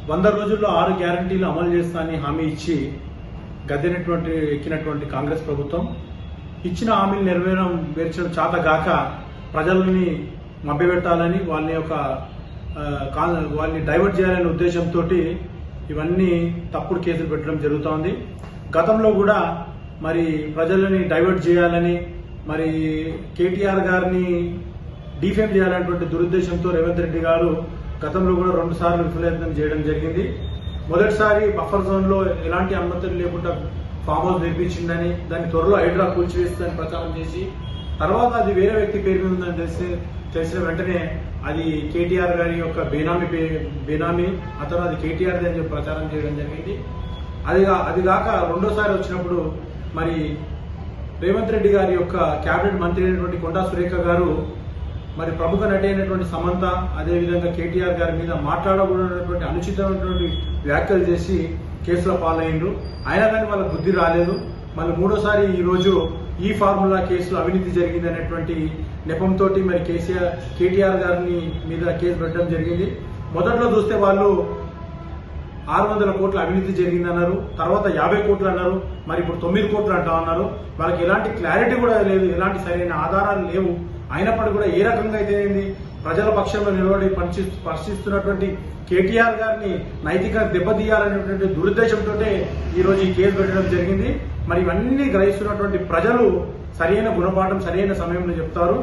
100 రోజుల్లో 6 గ్యారంటీలు అమలు చేస్తానని హామీ ఇచ్చి ఎక్కినటువంటి కాంగ్రెస్ ప్రభుత్వం ఇచ్చిన హామీలు నెరవేర్చడం చేతగాక ప్రజలని మభ్యపెట్టాలని వాళ్ళని డైవర్ట్ చేయాలనే ఉద్దేశంతో ఇవన్నీ తప్పుడు కేసులు పెట్టడం జరుగుతోంది. గతంలో కూడా మరి ప్రజలని డైవర్ట్ చేయాలని మరి కేటీఆర్ గారిని డిఫేమ్ చేయాలనేటువంటి దురుద్దేశంతో రేవంత్ రెడ్డి గారు గతంలో కూడా 2 సార్లు విఫలయత్నం చేయడం జరిగింది. మొదటిసారి బఫర్ జోన్ లో ఎలాంటి అనుమతులు లేకుండా ఫామ్ హౌస్ నిర్మించిందని, దాన్ని త్వరలో హైడ్రా కూల్చివేస్తుందని ప్రచారం చేసి, తర్వాత అది వేరే వ్యక్తి పేరు మీద ఉందని తెలిసిన వెంటనే అది కేటీఆర్ గారి యొక్క బేనామీ అతను అది కేటీఆర్ అని చెప్పి ప్రచారం చేయడం జరిగింది. అది కాక రెండోసారి వచ్చినప్పుడు మరి రేవంత్ రెడ్డి గారి యొక్క కేబినెట్ మంత్రి అయినటువంటి కొండా సురేఖ గారు మరి ప్రముఖ నటి అయినటువంటి సమంత, అదేవిధంగా కేటీఆర్ గారి మీద మాట్లాడకూడనటువంటి అనుచితమైనటువంటి వ్యాఖ్యలు చేసి కేసులో పాలయ్యిండ్రు. అయినా కానీ వాళ్ళకి బుద్ధి రాలేదు. మళ్ళీ మూడోసారి ఈ రోజు ఈ ఫార్ములా కేసులో అవినీతి జరిగింది అనేటువంటి నెపంతో మరి కేటీఆర్ గారిని మీద కేసు పెట్టడం జరిగింది. మొదట్లో చూస్తే వాళ్ళు 600 కోట్ల అవినీతి జరిగిందన్నారు, తర్వాత 50 కోట్లు అన్నారు, మరి ఇప్పుడు 9 కోట్లు అంటా ఉన్నారు. వాళ్ళకి ఎలాంటి క్లారిటీ కూడా లేదు, ఎలాంటి సరైన ఆధారాలు లేవు. అయినప్పటికీ కూడా ఏ రకంగా అయితే ప్రజల పక్షంలో నిలబడి పరిశీలిస్తున్నటువంటి కేటీఆర్ గారిని నైతిక దెబ్బతీయాలనేటువంటి దురుద్దేశంతో ఈ రోజు ఈ కేసు పెట్టడం జరిగింది. మరి ఇవన్నీ గ్రహిస్తున్నటువంటి ప్రజలు సరైన గుణపాఠం సరైన సమయంలో చెప్తారు.